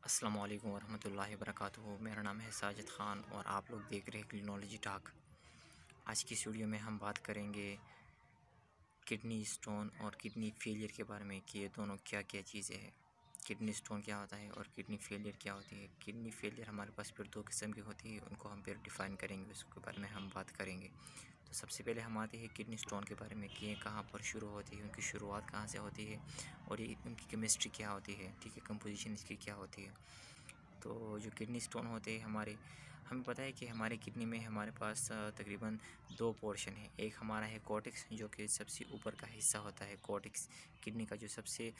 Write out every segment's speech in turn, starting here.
अस्सलाम वालेकुम वरहमतुल्लाहि वबरकातुहू। मेरा नाम है साजिद ख़ान और आप लोग देख रहे हैं क्लिनोलॉजी टॉक। आज की इस वीडियो में हम बात करेंगे किडनी स्टोन और किडनी फेलियर के बारे में कि ये दोनों क्या क्या चीज़ें हैं। किडनी स्टोन क्या होता है और किडनी फेलियर क्या होती है। किडनी फेलियर हमारे पास फिर दो किस्म की होती है, उनको हम फिर डिफ़ाइन करेंगे, उसके बारे में हम बात करेंगे। तो सबसे पहले हम आते हैं किडनी स्टोन के बारे में कि ये कहाँ पर शुरू होती है, उनकी शुरुआत कहाँ से होती है और ये उनकी केमिस्ट्री क्या होती है, ठीक है, कंपोजिशन इसकी क्या होती है। तो जो किडनी स्टोन होते हैं हमें पता है कि हमारे किडनी में हमारे पास तकरीबन दो पोर्शन है। एक हमारा है कोर्टेक्स, जो कि सबसे ऊपर का हिस्सा होता है। कोर्टेक्स किडनी का जो सबसे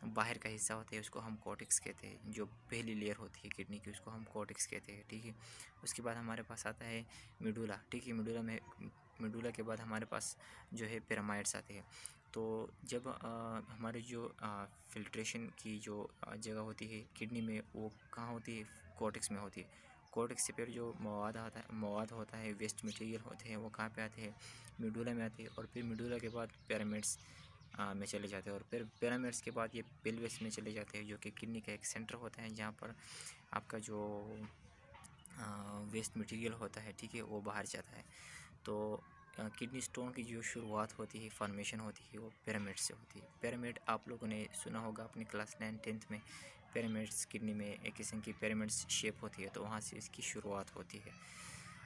बाहर का हिस्सा होता है उसको हम कोर्टेक्स कहते हैं। जो पहली लेयर होती है किडनी की उसको हम कोर्टेक्स कहते हैं, ठीक है। उसके बाद हमारे पास आता है मिडुला, ठीक है। मिडुला के बाद हमारे पास जो है पिरामिड्स आते हैं। तो जब हमारे जो फ़िल्ट्रेशन की जो जगह होती है किडनी में, वो कहाँ होती है? कोर्टेक्स में होती है। कोर्टेक्स से फिर जो मवाद होता है, वेस्ट मटेरियल होते हैं, वो कहाँ पे आते हैं? मिडुला में आते हैं। और फिर मिडुला के बाद पिरामिड्स में चले जाते हैं और फिर पिरामिड्स के बाद ये पेल्विस में चले जाते हैं, जो कि किडनी का एक सेंटर होता है जहाँ पर आपका जो वेस्ट मटेरियल होता है, ठीक है, वो बाहर जाता है। तो किडनी स्टोन की जो शुरुआत होती है, फॉर्मेशन होती है, वो पिरामिड से होती है। पिरामिड आप लोगों ने सुना होगा अपनी क्लास 9-10th में। पिरामिड्स किडनी में एक किस्म की पिरामिड्स शेप होती है, तो वहाँ से इसकी शुरुआत होती है।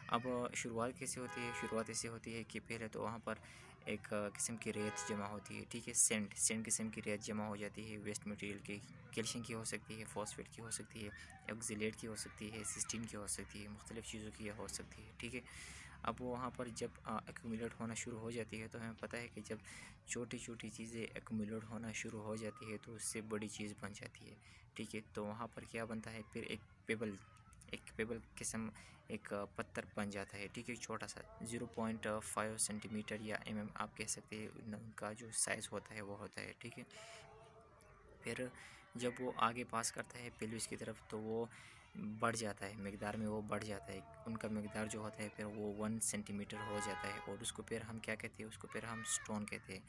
अब शुरुआत कैसे होती है? शुरुआत ऐसे होती है कि पहले तो वहाँ पर एक किस्म की रेत जमा होती है, ठीक है। सेंड किस्म की रेत जमा हो जाती है वेस्ट मटेरियल की। कैल्शियम की हो सकती है, फॉस्फेट की हो सकती है, ऑक्जेलेट की हो सकती है, सिस्टीन की हो सकती है, मुख्तलिफ़ चीज़ों की हो सकती है, ठीक है। अब वो वहाँ पर जब एक्यूमुलेट होना शुरू हो जाती है, तो हमें पता है कि जब छोटी छोटी चीज़ें एक्यूमुलेट होना शुरू हो जाती है तो उससे बड़ी चीज़ बन जाती है, ठीक है। तो वहाँ पर क्या बनता है? फिर एक पेबल किस्म एक पत्थर बन जाता है, ठीक है, छोटा सा 0.5 सेंटीमीटर या आप कह सकते हैं। उनका जो साइज़ होता है वो होता है, ठीक है। फिर जब वो आगे पास करता है पेल्विस की तरफ, तो वो बढ़ जाता है मकदार में, वो बढ़ जाता है। उनका मकदार जो होता है फिर वो 1 सेंटीमीटर हो जाता है और उसको फिर हम क्या कहते हैं? उसको फिर हम स्टोन कहते हैं।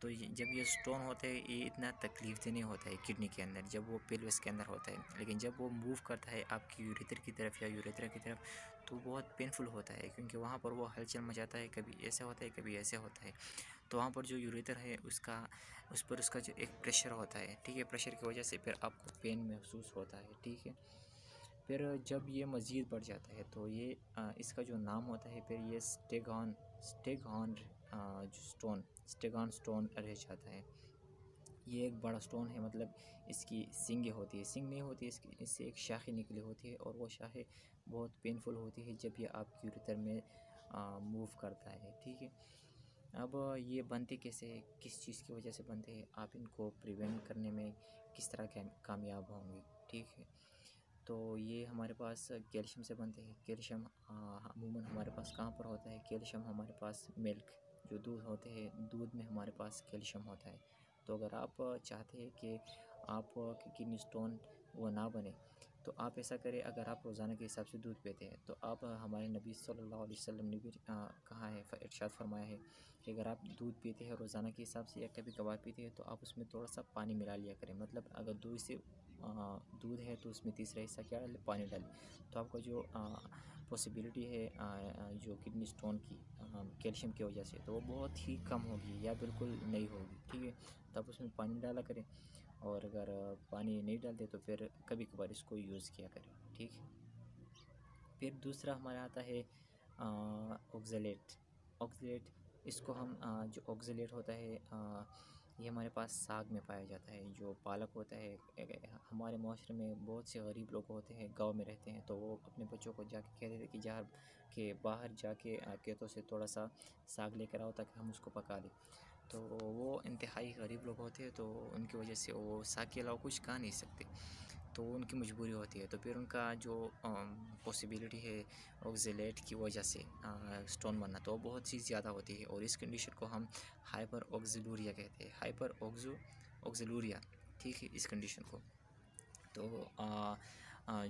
तो जब ये स्टोन होता है, ये इतना तकलीफ देने होता है किडनी के अंदर जब वो पेल्विस के अंदर होता है, लेकिन जब वो मूव करता है आपकी यूरेटर की तरफ या यूरेथ्रा की तरफ, तो बहुत पेनफुल होता है, क्योंकि वहाँ पर वो हलचल मचाता है। कभी ऐसा होता है, कभी ऐसे होता है। तो वहाँ पर जो यूरेटर है उस पर उसका जो एक प्रेशर होता है, ठीक है, प्रेशर की वजह से फिर आपको पेन महसूस होता है, ठीक है। फिर जब ये मज़ीद बढ़ जाता है तो ये इसका जो नाम होता है फिर ये स्टेगॉन जो स्टेगॉन स्टोन रह जाता है। ये एक बड़ा स्टोन है, मतलब इसकी सींगें होती है, सींग नहीं होती, इससे एक शाखें निकली होती है और वो शाखें बहुत पेनफुल होती है जब ये आपकी यूरेटर में मूव करता है, ठीक है। अब ये बनते कैसे हैं, किस चीज़ की वजह से बनते हैं, आप इनको प्रिवेंट करने में किस तरह कामयाब होंगे, ठीक है। तो ये हमारे पास कैल्शियम से बनते हैं। कैल्शियम अमूमन हमारे पास कहाँ पर होता है? कैल्शियम हमारे पास मिल्क, जो दूध होते हैं, दूध में हमारे पास कैल्शियम होता है। तो अगर आप चाहते हैं कि आप किडनी स्टोन वो ना बने, तो आप ऐसा करें, अगर आप रोज़ाना के हिसाब से दूध पीते हैं, तो आप हमारे नबी सल्लल्लाहु अलैहि वसल्लम ने भी कहा है, इरशाद फरमाया है कि अगर आप दूध पीते हैं रोज़ाना के हिसाब से या कभी कभार पीते हैं, तो आप उसमें थोड़ा सा पानी मिला लिया करें। मतलब अगर दूध है तो उसमें तीसरा हिस्सा क्या डालें? पानी डालें। तो आपका जो पॉसिबिलिटी है जो किडनी स्टोन की कैल्शियम की वजह से, तो वो बहुत ही कम होगी या बिल्कुल नहीं होगी, ठीक है। तो आप उसमें पानी डाला करें, और अगर पानी नहीं डालते तो फिर कभी कभार इसको यूज़ किया करें, ठीक है। फिर दूसरा हमारा आता है ऑक्जेलेट। ऑक्जेलेट इसको हम जो ऑक्जेलेट होता है ये हमारे पास साग में पाया जाता है। जो पालक होता है, हमारे माशरे में बहुत से गरीब लोग होते हैं, गांव में रहते हैं, तो वो अपने बच्चों को जाके कहते थे कि जा के बाहर जाके खेतों से थोड़ा सा साग लेकर आओ ताकि हम उसको पका लें। तो वो इंतहाई गरीब लोग होते हैं, तो उनकी वजह से वो साग के अलावा कुछ खा नहीं सकते, तो उनकी मजबूरी होती है। तो फिर उनका जो पॉसिबिलिटी है ऑक्जेलेट की वजह से स्टोन बनना, तो वो बहुत ही ज़्यादा होती है और इस कंडीशन को हम हाइपर ऑक्जेलूरिया कहते हैं। हाइपर ऑक्जेलूरिया, ठीक है, इस कंडीशन को। तो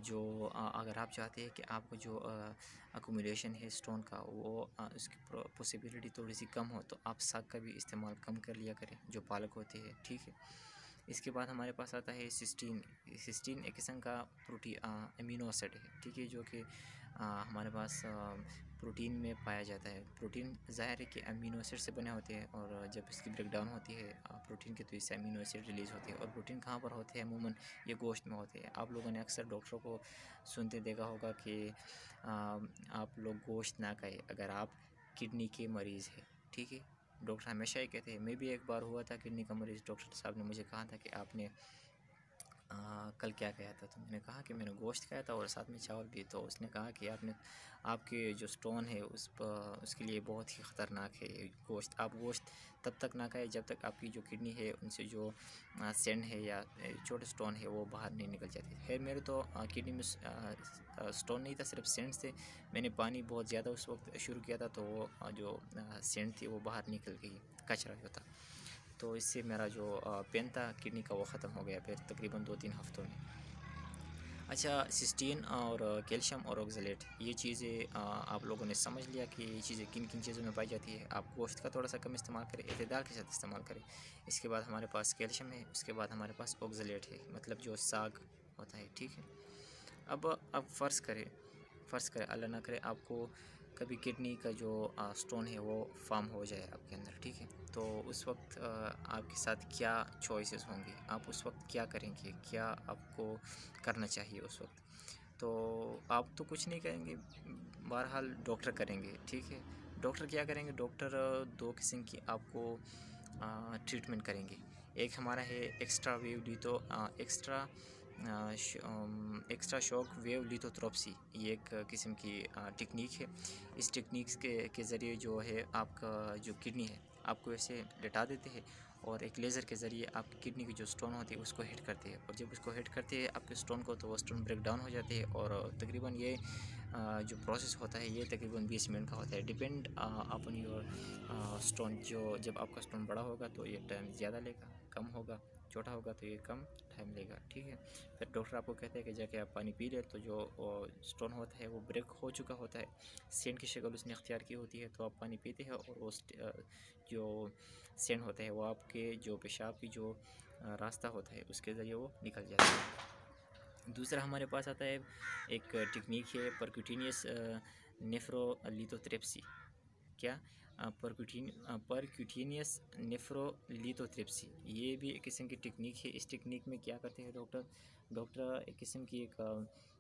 जो अगर आप चाहते हैं कि आपको जो अकोमोडेशन है स्टोन का, वो उसकी पॉसिबिलिटी थोड़ी सी कम हो, तो आप साग का भी इस्तेमाल कम कर लिया करें, जो पालक होती है, ठीक है। इसके बाद हमारे पास आता है सिस्टीन। सिस्टीन एक किस्म का प्रोटीन अमीनो एसिड है, ठीक है, जो कि हमारे पास प्रोटीन में पाया जाता है। प्रोटीन ज़ाहिर है कि अमीनो एसिड से बने होते हैं, और जब इसकी ब्रेकडाउन होती है प्रोटीन की, तो इससे अमीनो एसिड रिलीज़ होती है। और प्रोटीन कहाँ पर होते हैं? अमूमन ये गोश्त में होते हैं। आप लोगों ने अक्सर डॉक्टरों को सुनते देखा होगा कि आप लोग गोश्त ना खाएं अगर आप किडनी के मरीज़ हैं, ठीक है। डॉक्टर हमेशा ये कहते हैं। मैं भी एक बार हुआ था किडनी का मरीज़, डॉक्टर साहब ने मुझे कहा था कि आपने कल क्या खाया था? तो मैंने कहा कि मैंने गोश्त खाया था और साथ में चावल भी। तो उसने कहा कि आपके जो स्टोन है उसके लिए बहुत ही ख़तरनाक है गोश्त। आप गोश्त तब तक ना खाएं जब तक आपकी जो किडनी है उनसे जो सेंड है या छोटे स्टोन है वो बाहर नहीं निकल जाते। खैर मेरे तो किडनी में स्टोन नहीं था, सिर्फ सेंट थे। मैंने पानी बहुत ज़्यादा उस वक्त शुरू किया था, तो वो जो सेंट थी वो बाहर निकल गई, कचरा जो था। तो इससे मेरा जो पेन था किडनी का वो ख़त्म हो गया फिर तकरीबन 2-3 हफ्तों में। अच्छा, सिस्टीन और कैल्शियम और ऑक्सलेट, ये चीज़ें आप लोगों ने समझ लिया कि ये चीज़ें किन किन चीज़ों में पाई जाती है। आप गोश्त का थोड़ा सा कम इस्तेमाल करें, एतदाल के साथ इस्तेमाल करें। इसके बाद हमारे पास कैल्शियम है, उसके बाद हमारे पास ऑक्सलेट है, मतलब जो साग होता है, ठीक है। अब फ़र्ज़ करें अल्लाह ना करे आपको कभी किडनी का जो स्टोन है वो फॉर्म हो जाए आपके अंदर, ठीक है। तो उस वक्त आपके साथ क्या चॉइसेस होंगी, आप उस वक्त क्या करेंगे, क्या आपको करना चाहिए उस वक्त? तो आप तो कुछ नहीं करेंगे, बहरहाल डॉक्टर करेंगे, ठीक है। डॉक्टर क्या करेंगे? डॉक्टर दो किस्म की आपको ट्रीटमेंट करेंगे। एक हमारा है एक्स्ट्रा शॉक वेव लिथोट्रिप्सी। ये एक किस्म की टेक्निक है। इस टेक्निक के ज़रिए जो है आपका जो किडनी है आपको ऐसे लेटा देते हैं, और एक लेज़र के ज़रिए आपकी किडनी की जो स्टोन होती है उसको हिट करते हैं। और जब उसको हिट करते हैं आपके स्टोन को, तो वो स्टोन ब्रेक डाउन हो जाते हैं। और तकरीबन ये जो प्रोसेस होता है ये तकरीबन 20 मिनट का होता है। Depend upon your stone. जब आपका स्टोन बड़ा होगा तो ये टाइम ज़्यादा लेगा, कम होगा, छोटा होगा तो ये कम टाइम लेगा, ठीक है। फिर डॉक्टर आपको कहते हैं कि जाके आप पानी पी ले, तो जो स्टोन होता है वो ब्रेक हो चुका होता है, सेंट की शक्ल उसने अख्तियार की होती है। तो आप पानी पीते हैं और वो जो सेंट होता है वो आपके जो पेशाब की जो रास्ता होता है उसके ज़रिए वो निकल जाता है। दूसरा हमारे पास आता है एक टेक्निक है परक्यूटेनियस नेफ्रोलिथोट्रिप्सी। क्या? परक्यूटेनियस नेफ्रोलिथोट्रिप्सी। ये भी एक किस्म की टेक्निक है। इस टेक्निक में क्या करते हैं डॉक्टर एक किस्म की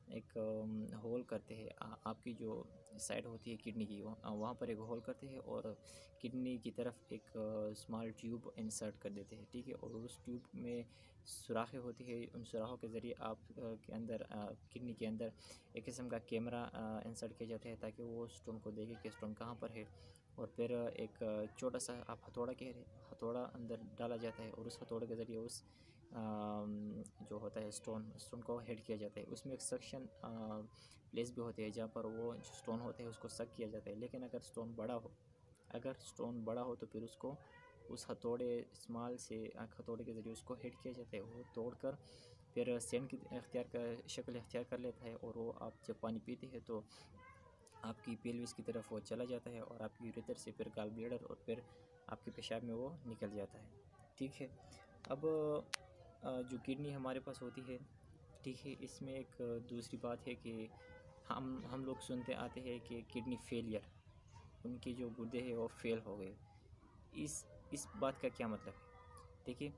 एक होल करते हैं आपकी जो साइड होती है किडनी की, वहाँ पर एक होल करते हैं और किडनी की तरफ एक स्मॉल ट्यूब इंसर्ट कर देते हैं, ठीक है। और उस ट्यूब में सुराखें होती है, उन सुराखों के ज़रिए आप के अंदर किडनी के अंदर एक किस्म का कैमरा इंसर्ट किया जाता है, ताकि वो स्टोन को देखे कि स्टोन कहाँ पर है। और फिर एक छोटा सा आप हथौड़ा अंदर डाला जाता है, और उस हथौड़े के ज़रिए उस जो होता है स्टोन को हेड किया जाता है। उसमें एक सक्शन प्लेस भी होती है जहाँ पर वो जो स्टोन होते हैं उसको सक किया जाता है। लेकिन अगर स्टोन बड़ा हो तो फिर उसको उस हथौड़े के ज़रिए उसको हिट किया जाता है। वो तोड़कर फिर सेंट की शक्ल इख्तियार कर लेता है, और वो आप जब पानी पीते हैं तो आपकी पेल्विस की तरफ वो चला जाता है, और आपकी यूरेटर से फिर गॉल ब्लैडर, और फिर आपके पेशाब में वो निकल जाता है, ठीक है। अब जो किडनी हमारे पास होती है, ठीक है, इसमें एक दूसरी बात है कि हम लोग सुनते आते हैं कि किडनी फेलियर, उनके जो गुर्दे हैं वो फेल हो गए। इस बात का क्या मतलब है? देखिए,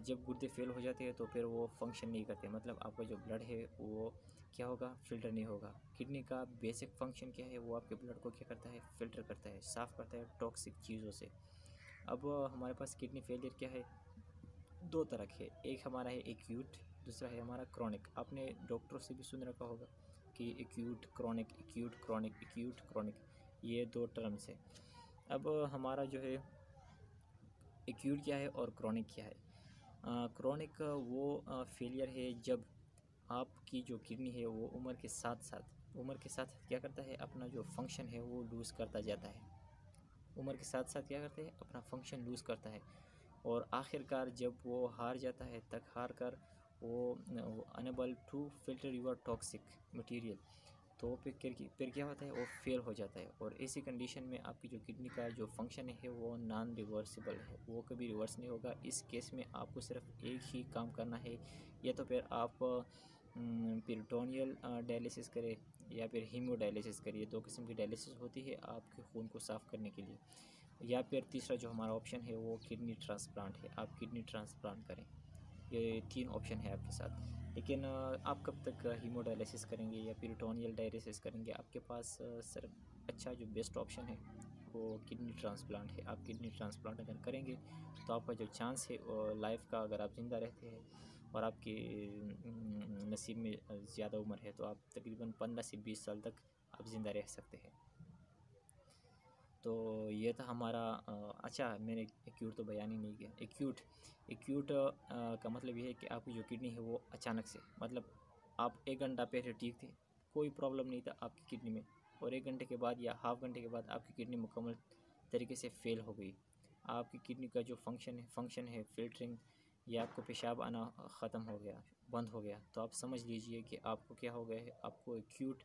जब गुर्दे फेल हो जाते हैं तो फिर वो फंक्शन नहीं करते, मतलब आपका जो ब्लड है वो क्या होगा? फ़िल्टर नहीं होगा। किडनी का बेसिक फंक्शन क्या है? वो आपके ब्लड को क्या करता है? फ़िल्टर करता है, साफ़ करता है टॉक्सिक चीज़ों से। अब हमारे पास किडनी फेलियर क्या है? दो तरह के, एक हमारा है एक्यूट, दूसरा है हमारा क्रॉनिक। आपने डॉक्टरों से भी सुन रखा होगा कि acute chronic, acute chronic, acute chronic, ये दो टर्म्स है। अब हमारा जो है एक्यूट क्या है और क्रॉनिक क्या है? क्रॉनिक वो फेलियर है जब आपकी जो किडनी है वो उम्र के साथ क्या करता है? अपना जो फंक्शन है वो लूज़ करता जाता है। उम्र के साथ साथ क्या करता है? अपना फंक्शन लूज़ करता है, और आखिरकार जब वो हार जाता है, हार कर वो unable to filter your toxic material, तो फिर क्या होता है, वो फेल हो जाता है। और ऐसी कंडीशन में आपकी जो किडनी का जो फंक्शन है वो नॉन रिवर्सिबल है, वो कभी रिवर्स नहीं होगा। इस केस में आपको सिर्फ एक ही काम करना है, या तो फिर आप पेरिटोनियल डायलिसिस करें या फिर हीमोडायलिसिस करिए। दो किस्म की डायलिसिस होती है आपके खून को साफ़ करने के लिए। या फिर तीसरा जो हमारा ऑप्शन है वो किडनी ट्रांसप्लांट है, आप किडनी ट्रांसप्लांट करें। ये 3 ऑप्शन है आपके साथ। लेकिन आप कब तक हीमोडायलिसिस करेंगे या पेरिटोनियल डायलिसिस करेंगे? आपके पास सर अच्छा जो बेस्ट ऑप्शन है वो किडनी ट्रांसप्लांट है। आप किडनी ट्रांसप्लांट अगर करेंगे तो आपका जो चांस है लाइफ का, अगर आप ज़िंदा रहते हैं और आपके नसीब में ज़्यादा उम्र है तो आप तकरीबन 15 से 20 साल तक आप ज़िंदा रह सकते हैं। तो ये था हमारा अच्छा, मैंने एक्यूट तो बयान ही नहीं किया। एक्यूट का मतलब ये है कि आपकी जो किडनी है वो अचानक से, मतलब आप 1 घंटा पहले ठीक थे, कोई प्रॉब्लम नहीं था आपकी किडनी में, और 1 घंटे के बाद या हाफ घंटे के बाद आपकी किडनी मुकम्मल तरीके से फ़ेल हो गई। आपकी किडनी का जो फंक्शन है फ़िल्टरिंग, या आपको पेशाब आना ख़त्म हो गया, बंद हो गया, तो आप समझ लीजिए कि आपको क्या हो गया है, आपको एक्यूट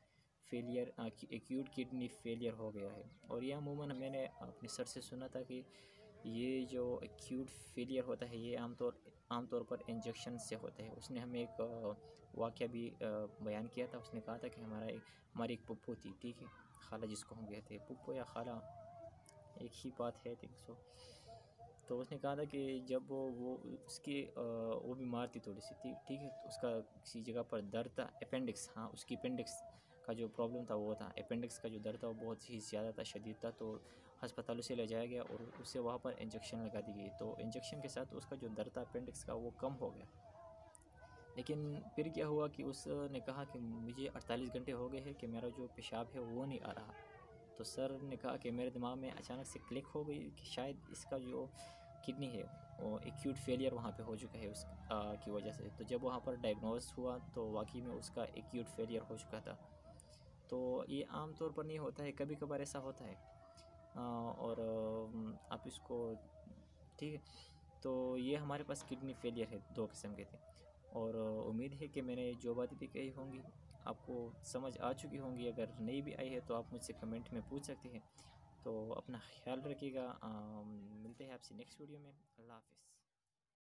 किडनी फेलियर हो गया है। और ये अमूमन मैंने अपने सर से सुना था कि ये जो एक्यूट फेलियर होता है ये आमतौर पर इंजेक्शन से होता है। उसने हमें एक वाक़या भी बयान किया था। उसने कहा था कि हमारी एक पुप्पो थी, ठीक है, खाला जिसको हम कहते हैं, पुप्पो या खाला एक ही बात है, थिंक सो। तो उसने कहा था कि जब वो उसकी वो बीमार थी थोड़ी सी थी, ठीक है, तो उसका किसी जगह पर दर्द था, अपेंडिक्स, हाँ उसकी अपेंडिक्स का जो प्रॉब्लम था वो था, अपेंडिक्स का जो दर्द था वो बहुत ही ज़्यादा था, शदीद था। तो अस्पताल उसे ले जाया गया और उसे वहाँ पर इंजेक्शन लगा दी गई। तो इंजेक्शन के साथ उसका जो दर्द था अपेंडिक्स का वो कम हो गया। लेकिन फिर क्या हुआ कि उसने कहा कि मुझे 48 घंटे हो गए हैं कि मेरा जो पेशाब है वो नहीं आ रहा। तो सर ने कहा कि मेरे दिमाग में अचानक से क्लिक हो गई कि शायद इसका जो किडनी है वो एक्यूट फेलियर वहाँ पे हो चुका है की वजह से। तो जब वहाँ पर डायग्नोस हुआ तो वाकई में उसका एक्यूट फेलियर हो चुका था। तो ये आम तौर पर नहीं होता है, कभी कभार ऐसा होता है। और आप इसको, ठीक है, तो ये हमारे पास किडनी फेलियर है, 2 किस्म के थे। और उम्मीद है कि मैंने जो बातें भी कही होंगी आपको समझ आ चुकी होंगी। अगर नहीं भी आई है तो आप मुझसे कमेंट में पूछ सकते हैं। तो अपना ख्याल रखिएगा। मिलते हैं आपसे नेक्स्ट वीडियो में। अल्लाह हाफ़िज़।